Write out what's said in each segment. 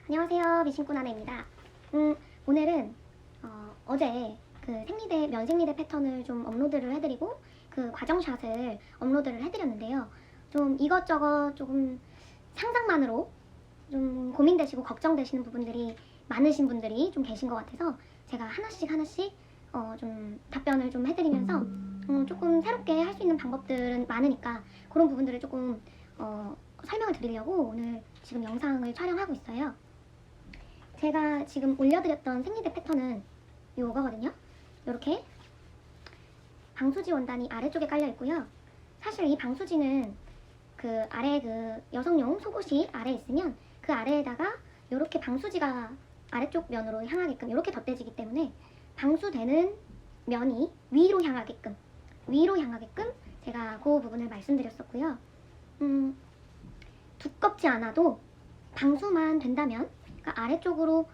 안녕하세요, 미신꾼아내입니다. 오늘은 어제 그 생리대, 면생리대 패턴을 좀 업로드를 해드리고 그 과정샷을 업로드를 해드렸는데요. 좀 이것저것 조금 상상만으로 좀 고민되시고 걱정되시는 부분들이 많으신 분들이 좀 계신 것 같아서 제가 하나씩 좀 답변을 좀 해드리면서 조금 새롭게 할 수 있는 방법들은 많으니까 그런 부분들을 조금 설명을 드리려고 오늘 지금 영상을 촬영하고 있어요. 제가 지금 올려드렸던 생리대 패턴은 요거거든요. 이렇게 방수지 원단이 아래쪽에 깔려 있고요. 사실 이 방수지는 그 아래 그 여성용 속옷이 아래 있으면 그 아래에다가 이렇게 방수지가 아래쪽 면으로 향하게끔 이렇게 덧대지기 때문에 방수되는 면이 위로 향하게끔 제가 그 부분을 말씀드렸었고요. 두껍지 않아도 방수만 된다면, 그러니까 아래쪽으로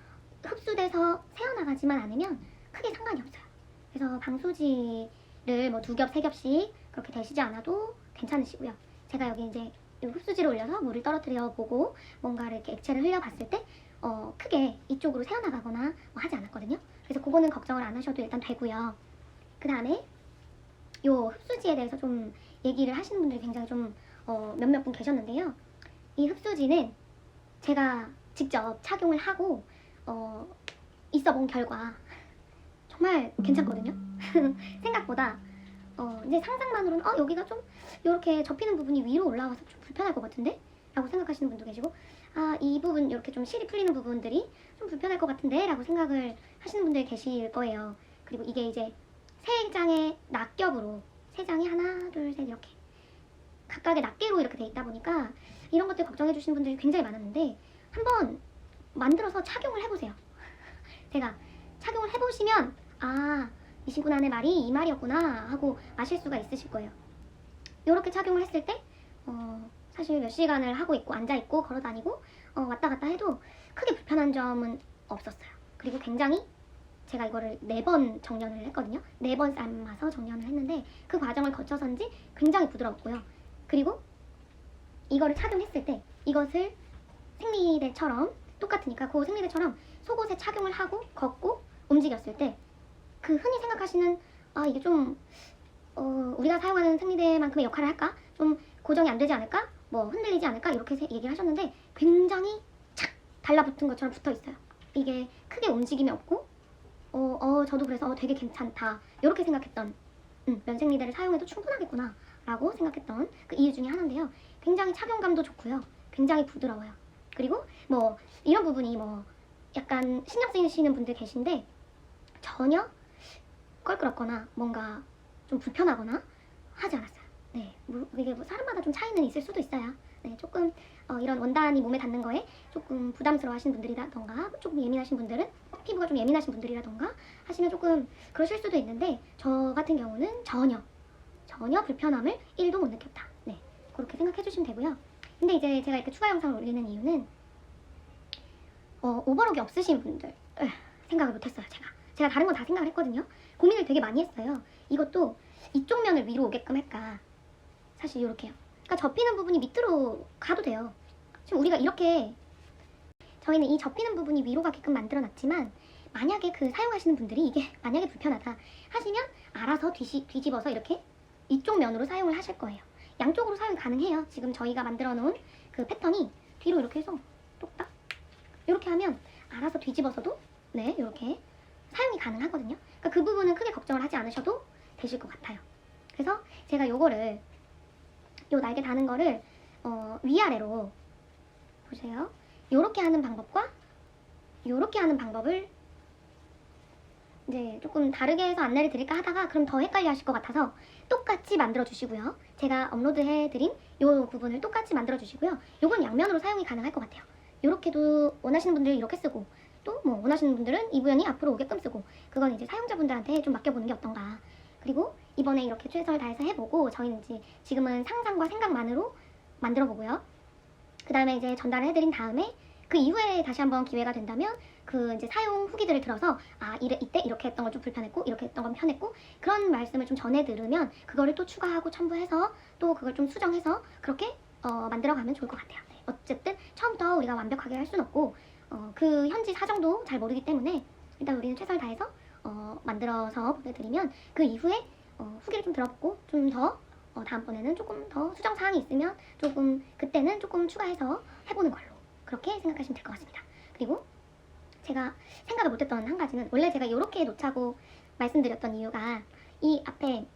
흡수돼서 새어나가지만 않으면 크게 상관이 없어요. 그래서 방수지를 뭐 2겹, 3겹씩 그렇게 대시지 않아도 괜찮으시고요. 제가 여기 이제 흡수지를 올려서 물을 떨어뜨려 보고 뭔가 이렇게 액체를 흘려봤을 때 크게 이쪽으로 새어나가거나 뭐 하지 않았거든요. 그래서 그거는 걱정을 안 하셔도 일단 되고요. 그 다음에 요 흡수지에 대해서 좀 얘기를 하시는 분들이 굉장히 좀 몇몇 분 계셨는데요. 이 흡수지는 제가 직접 착용을 하고 있어본 결과 정말 괜찮거든요. 생각보다 이제 상상만으로는 여기가 좀 이렇게 접히는 부분이 위로 올라와서 좀 불편할 것 같은데? 라고 생각하시는 분도 계시고, 이 부분 이렇게 좀 실이 풀리는 부분들이 좀 불편할 것 같은데? 라고 생각을 하시는 분들이 계실 거예요. 그리고 이게 이제 3장의 낱겹으로 3장이 하나, 둘, 셋 이렇게 각각의 낱개로 이렇게 돼 있다 보니까 이런 것들 걱정해 주시는 분들이 굉장히 많았는데 한번 만들어서 착용을 해보세요. 제가 착용을 해보시면 미신꾼아내 말이 이 말이었구나 하고 아실 수가 있으실 거예요. 이렇게 착용을 했을 때 사실 몇 시간을 하고 있고 앉아있고 걸어다니고 왔다 갔다 해도 크게 불편한 점은 없었어요. 그리고 굉장히 제가 이거를 4번 정년을 했거든요. 4번 삶아서 정년을 했는데 그 과정을 거쳐서인지 굉장히 부드럽고요. 그리고 이거를 착용했을 때 이것을 생리대처럼 똑같으니까 그 생리대처럼 속옷에 착용을 하고 걷고 움직였을 때 그 흔히 생각하시는 이게 좀 우리가 사용하는 생리대만큼의 역할을 할까? 좀 고정이 안 되지 않을까? 뭐 흔들리지 않을까? 이렇게 얘기를 하셨는데 굉장히 착 달라붙은 것처럼 붙어 있어요. 이게 크게 움직임이 없고 저도 그래서 되게 괜찮다 이렇게 생각했던 면생리대를 사용해도 충분하겠구나 라고 생각했던 그 이유 중에 하나인데요. 굉장히 착용감도 좋고요. 굉장히 부드러워요. 그리고 뭐 이런 부분이 뭐 약간 신경 쓰이시는 분들 계신데 전혀 껄끄럽거나 뭔가 좀 불편하거나 하지 않았어요. 네, 이게 뭐 사람마다 좀 차이는 있을 수도 있어요. 네, 조금 이런 원단이 몸에 닿는 거에 조금 부담스러워 하시는 분들이라던가 조금 예민하신 분들은 피부가 좀 예민하신 분들이라던가 하시면 조금 그러실 수도 있는데 저 같은 경우는 전혀 불편함을 1도 못 느꼈다. 네, 그렇게 생각해 주시면 되고요. 근데 이제 제가 이렇게 추가 영상을 올리는 이유는 오버록이 없으신 분들 생각을 못했어요. 제가 다른 건 다 생각을 했거든요. 고민을 되게 많이 했어요. 이것도 이쪽 면을 위로 오게끔 할까, 사실 이렇게요. 그러니까 접히는 부분이 밑으로 가도 돼요. 지금 우리가 이렇게 저희는 이 접히는 부분이 위로 가게끔 만들어 놨지만 만약에 그 사용하시는 분들이 이게 만약에 불편하다 하시면 알아서 뒤집어서 이렇게 이쪽 면으로 사용을 하실 거예요. 양쪽으로 사용이 가능해요. 지금 저희가 만들어 놓은 그 패턴이 뒤로 이렇게 해서 똑딱 이렇게 하면 알아서 뒤집어서도 네 이렇게 사용이 가능하거든요. 그러니까 그 부분은 크게 걱정을 하지 않으셔도 되실 것 같아요. 그래서 제가 요거를 요 날개 다는 거를 위아래로 보세요. 요렇게 하는 방법과 요렇게 하는 방법을 이제 조금 다르게 해서 안내를 드릴까 하다가 그럼 더 헷갈려 하실 것 같아서 똑같이 만들어 주시고요. 제가 업로드 해드린 요 부분을 똑같이 만들어 주시고요. 요건 양면으로 사용이 가능할 것 같아요. 요렇게도 원하시는 분들은 이렇게 쓰고 또 뭐 원하시는 분들은 이 부연이 앞으로 오게끔 쓰고 그건 이제 사용자분들한테 좀 맡겨보는 게 어떤가. 그리고 이번에 이렇게 최선을 다해서 해보고 저희는 이제 지금은 상상과 생각만으로 만들어 보고요. 그 다음에 이제 전달을 해드린 다음에 그 이후에 다시 한번 기회가 된다면 그 이제 사용 후기들을 들어서 이때 이렇게 했던 건 좀 불편했고 이렇게 했던 건 편했고 그런 말씀을 좀 전해 들으면 그거를 또 추가하고 첨부해서 또 그걸 좀 수정해서 그렇게 만들어가면 좋을 것 같아요. 네, 어쨌든 처음부터 우리가 완벽하게 할 수는 없고 그 현지 사정도 잘 모르기 때문에 일단 우리는 최선을 다해서 만들어서 보내드리면 그 이후에 후기를 좀 들어보고 좀 더 다음번에는 조금 더 수정사항이 있으면 조금 그때는 조금 추가해서 해보는 걸로 그렇게 생각하시면 될 것 같습니다. 그리고 제가 생각을 못했던 한 가지는 원래 제가 이렇게 놓자고 말씀드렸던 이유가 이 앞에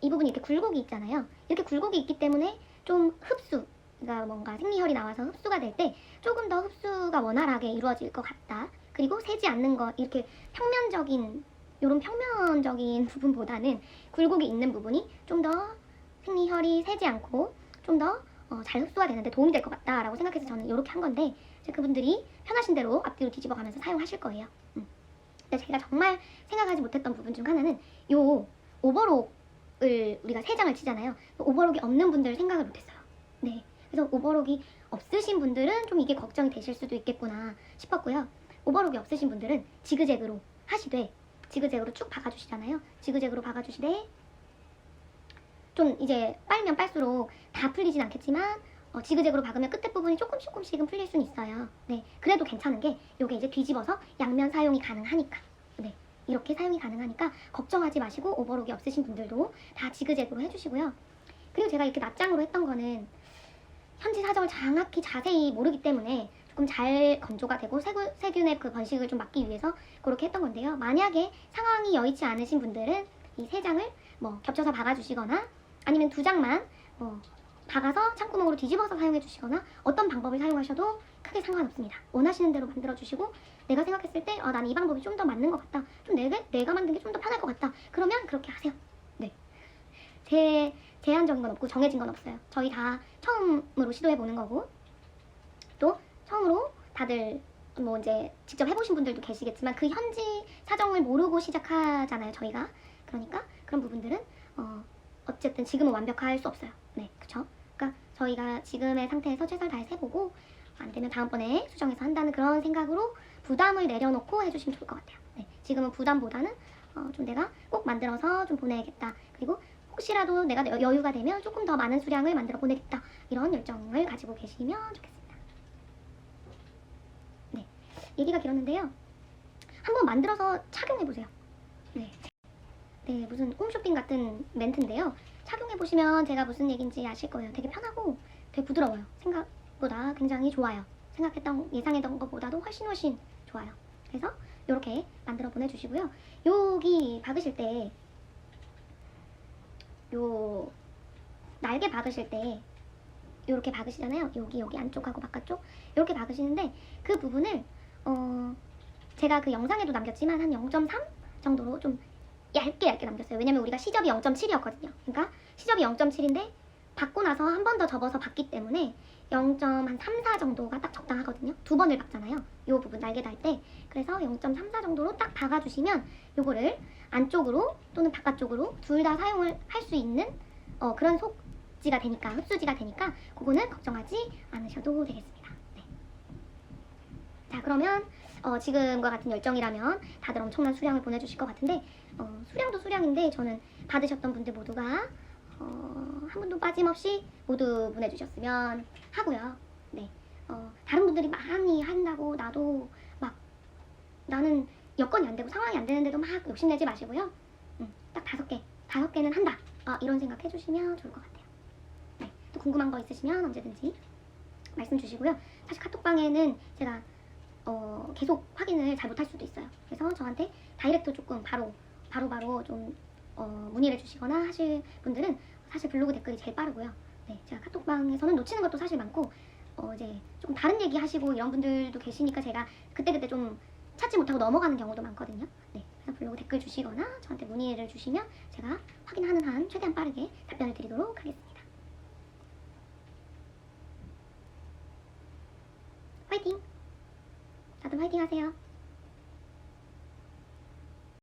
이 부분이 이렇게 굴곡이 있잖아요. 이렇게 굴곡이 있기 때문에 좀 흡수가 뭔가 생리혈이 나와서 흡수가 될 때 조금 더 흡수가 원활하게 이루어질 것 같다. 그리고 새지 않는 것 이렇게 평면적인 이런 평면적인 부분보다는 굴곡이 있는 부분이 좀 더 생리혈이 새지 않고 좀 더 잘 흡수가 되는데 도움이 될 것 같다라고 생각해서 저는 이렇게 한 건데 그분들이 편하신 대로 앞뒤로 뒤집어 가면서 사용하실 거예요. 근데 제가 정말 생각하지 못했던 부분 중 하나는 요 오버록을 우리가 3장을 치잖아요. 오버록이 없는 분들 생각을 못했어요. 네, 그래서 오버록이 없으신 분들은 좀 이게 걱정이 되실 수도 있겠구나 싶었고요. 오버록이 없으신 분들은 지그재그로 하시되 지그재그로 쭉 박아주시잖아요. 지그재그로 박아주시되 좀 이제 빨면 빨수록 다 풀리진 않겠지만 지그재그로 박으면 끝에 부분이 조금씩은 풀릴 수는 있어요. 네, 그래도 괜찮은 게 요게 이제 뒤집어서 양면 사용이 가능하니까 네, 이렇게 사용이 가능하니까 걱정하지 마시고 오버록이 없으신 분들도 다 지그재그로 해주시고요. 그리고 제가 이렇게 낱장으로 했던 거는 현지 사정을 정확히 자세히 모르기 때문에 조금 잘 건조가 되고 세균의 그 번식을 좀 막기 위해서 그렇게 했던 건데요. 만약에 상황이 여의치 않으신 분들은 이 3장을 뭐 겹쳐서 박아주시거나 아니면 2장만 박아서 창구멍으로 뒤집어서 사용해 주시거나 어떤 방법을 사용하셔도 크게 상관없습니다. 원하시는 대로 만들어 주시고 내가 생각했을 때 나는 이 방법이 좀 더 맞는 것 같다. 좀 내가 만든 게 좀 더 편할 것 같다. 그러면 그렇게 하세요. 네, 제한적인 건 없고 정해진 건 없어요. 저희 다 처음으로 시도해 보는 거고 또 처음으로 다들 뭐 이제 직접 해보신 분들도 계시겠지만 그 현지 사정을 모르고 시작하잖아요. 저희가 그러니까 그런 부분들은 어쨌든 지금은 완벽할 수 없어요. 네, 그쵸? 그러니까 저희가 지금의 상태에서 최선을 다해서 해보고 안 되면 다음번에 수정해서 한다는 그런 생각으로 부담을 내려놓고 해주시면 좋을 것 같아요. 네, 지금은 부담보다는 좀 내가 꼭 만들어서 좀 보내야겠다. 그리고 혹시라도 내가 여유가 되면 조금 더 많은 수량을 만들어 보내겠다. 이런 열정을 가지고 계시면 좋겠습니다. 네, 얘기가 길었는데요. 한번 만들어서 착용해보세요. 네. 네, 무슨 홈쇼핑 같은 멘트인데요. 착용해보시면 제가 무슨 얘기인지 아실 거예요. 되게 편하고 되게 부드러워요. 생각보다 굉장히 좋아요. 예상했던 것보다도 훨씬 좋아요. 그래서 이렇게 만들어 보내주시고요. 여기 박으실 때 요 날개 박으실 때 이렇게 박으시잖아요. 여기 안쪽하고 바깥쪽 이렇게 박으시는데 그 부분을 제가 그 영상에도 남겼지만 한 0.3 정도로 좀 얇게 남겼어요. 왜냐면 우리가 시접이 0.7이었거든요. 그러니까 시접이 0.7인데 박고 나서 한 번 더 접어서 박기 때문에 0.34 정도가 딱 적당하거든요. 2번을 박잖아요. 이 부분 날개 달 때. 그래서 0.34 정도로 딱 박아주시면 요거를 안쪽으로 또는 바깥쪽으로 둘 다 사용을 할 수 있는 그런 속지가 되니까 흡수지가 되니까 그거는 걱정하지 않으셔도 되겠습니다. 네. 자, 그러면 지금과 같은 열정이라면 다들 엄청난 수량을 보내주실 것 같은데 수량도 수량인데 저는 받으셨던 분들 모두가 한 분도 빠짐없이 모두 보내주셨으면 하고요. 네, 다른 분들이 많이 한다고 나도 막 나는 여건이 안 되고 상황이 안 되는데도 막 욕심내지 마시고요. 딱 5개는 한다. 이런 생각 해주시면 좋을 것 같아요. 네, 또 궁금한 거 있으시면 언제든지 말씀 주시고요. 사실 카톡방에는 제가 계속 확인을 잘 못할 수도 있어요. 그래서 저한테 다이렉트 조금 바로 좀 문의를 주시거나 하실 분들은 사실 블로그 댓글이 제일 빠르고요. 네, 제가 카톡방에서는 놓치는 것도 사실 많고 이제 조금 다른 얘기 하시고 이런 분들도 계시니까 제가 그때그때 좀 찾지 못하고 넘어가는 경우도 많거든요. 네, 그래서 블로그 댓글 주시거나 저한테 문의를 주시면 제가 확인하는 한 최대한 빠르게 답변을 드리도록 하겠습니다. 화이팅! 다들 화이팅 하세요.